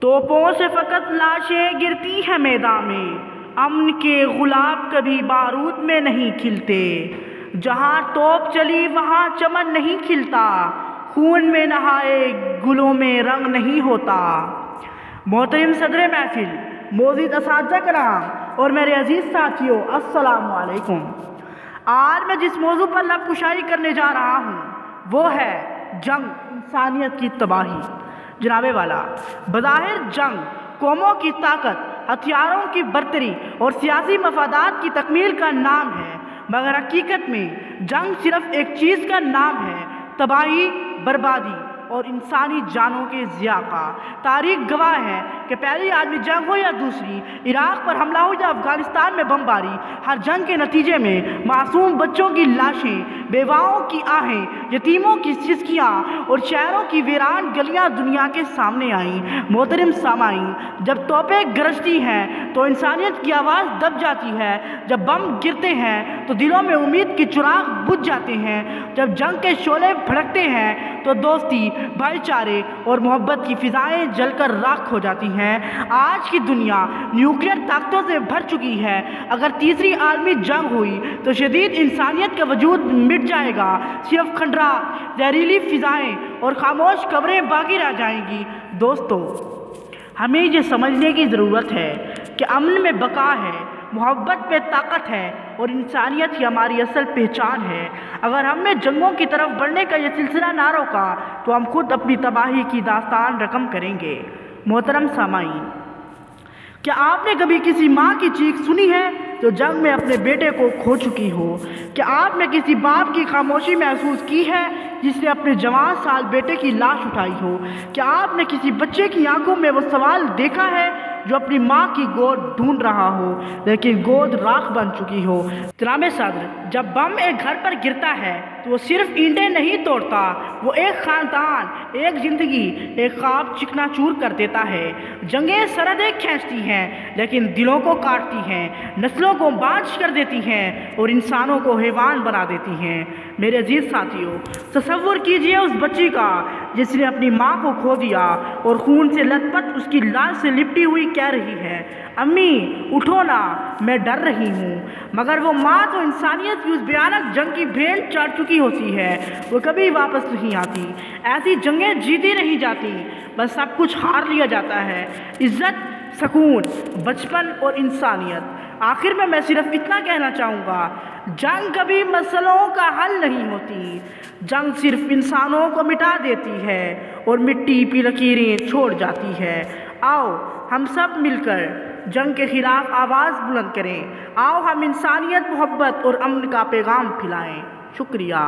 توپوں سے فقط لاشیں گرتی ہیں میدان میں، امن کے گلاب کبھی بارود میں نہیں کھلتے۔ جہاں توپ چلی وہاں چمن نہیں کھلتا، خون میں نہائے گلوں میں رنگ نہیں ہوتا۔ محترم صدر محفل، معزز اساتذہ کرام اور میرے عزیز ساتھیوں، السلام علیکم۔ آج میں جس موضوع پر لب کشائی کرنے جا رہا ہوں وہ ہے جنگ، انسانیت کی تباہی۔ جناب والا، بظاہر جنگ قوموں کی طاقت، ہتھیاروں کی برتری اور سیاسی مفادات کی تکمیل کا نام ہے، مگر حقیقت میں جنگ صرف ایک چیز کا نام ہے: تباہی، بربادی اور انسانی جانوں کے ضیاع کا۔ تاریخ گواہ ہے کہ پہلی عالمی جنگ ہو یا دوسری، عراق پر حملہ ہو یا افغانستان میں بمباری، ہر جنگ کے نتیجے میں معصوم بچوں کی لاشیں، بیواؤں کی آہیں، یتیموں کی سسکیاں اور شہروں کی ویران گلیاں دنیا کے سامنے آئیں۔ محترم سامعین، جب توپیں گرجتی ہیں تو انسانیت کی آواز دب جاتی ہے، جب بم گرتے ہیں تو دلوں میں امید کے چراغ بجھ جاتے ہیں، جب جنگ کے شعلے بھڑکتے ہیں تو دوستی، بھائی چارے اور محبت کی فضائیں جل کر راکھ ہو جاتی ہیں۔ آج کی دنیا نیوکلیئر طاقتوں سے بھر چکی ہے۔ اگر تیسری عالمی جنگ ہوئی تو شدید انسانیت کا وجود مٹ جائے گا، صرف کھنڈرات، زہریلی فضائیں اور خاموش قبریں باقی رہ جائیں گی۔ دوستو، ہمیں یہ سمجھنے کی ضرورت ہے کہ امن میں بقا ہے، محبت میں طاقت ہے اور انسانیت ہی ہماری اصل پہچان ہے۔ اگر ہم میں جنگوں کی طرف بڑھنے کا یہ سلسلہ نہ روکا تو ہم خود اپنی تباہی کی داستان رقم کریں گے۔ محترم سامعین، کیا آپ نے کبھی کسی ماں کی چیخ سنی ہے جو جنگ میں اپنے بیٹے کو کھو چکی ہو؟ کیا آپ نے کسی باپ کی خاموشی محسوس کی ہے جس نے اپنے جوان سال بیٹے کی لاش اٹھائی ہو؟ کیا آپ نے کسی بچے کی آنکھوں میں وہ سوال دیکھا ہے جو اپنی ماں کی گود ڈھونڈ رہا ہو لیکن گود راکھ بن چکی ہو؟ جناب صدر، جب بم ایک گھر پر گرتا ہے تو وہ صرف اینٹیں نہیں توڑتا، وہ ایک خاندان، ایک زندگی، ایک خواب چکنا چور کر دیتا ہے۔ جنگیں سرحدیں کھینچتی ہیں لیکن دلوں کو کاٹتی ہیں، نسلوں کو بانجھ کر دیتی ہیں اور انسانوں کو حیوان بنا دیتی ہیں۔ میرے عزیز ساتھیوں، تصور کیجئے اس بچی کا جس نے اپنی ماں کو کھو دیا اور خون سے لت پت اس کی لاش سے لپٹی ہوئی کہہ رہی ہے: امی اٹھو نا، میں ڈر رہی ہوں۔ مگر وہ ماں تو انسانیت کی اس بھیانک جنگ کی بھیڑ چڑھ چکی ہوتی ہے، وہ کبھی واپس نہیں آتی۔ ایسی جنگیں جیتی نہیں جاتی، بس سب کچھ ہار لیا جاتا ہے: عزت، سکون، بچپن اور انسانیت۔ آخر میں صرف اتنا کہنا چاہوں گا: جنگ کبھی مسئلوں کا حل نہیں ہوتی، جنگ صرف انسانوں کو مٹا دیتی ہے اور مٹی پہ لکیریں چھوڑ جاتی ہے۔ آؤ ہم سب مل کر جنگ کے خلاف آواز بلند کریں، آؤ ہم انسانیت، محبت اور امن کا پیغام پھیلائیں۔ شکریہ۔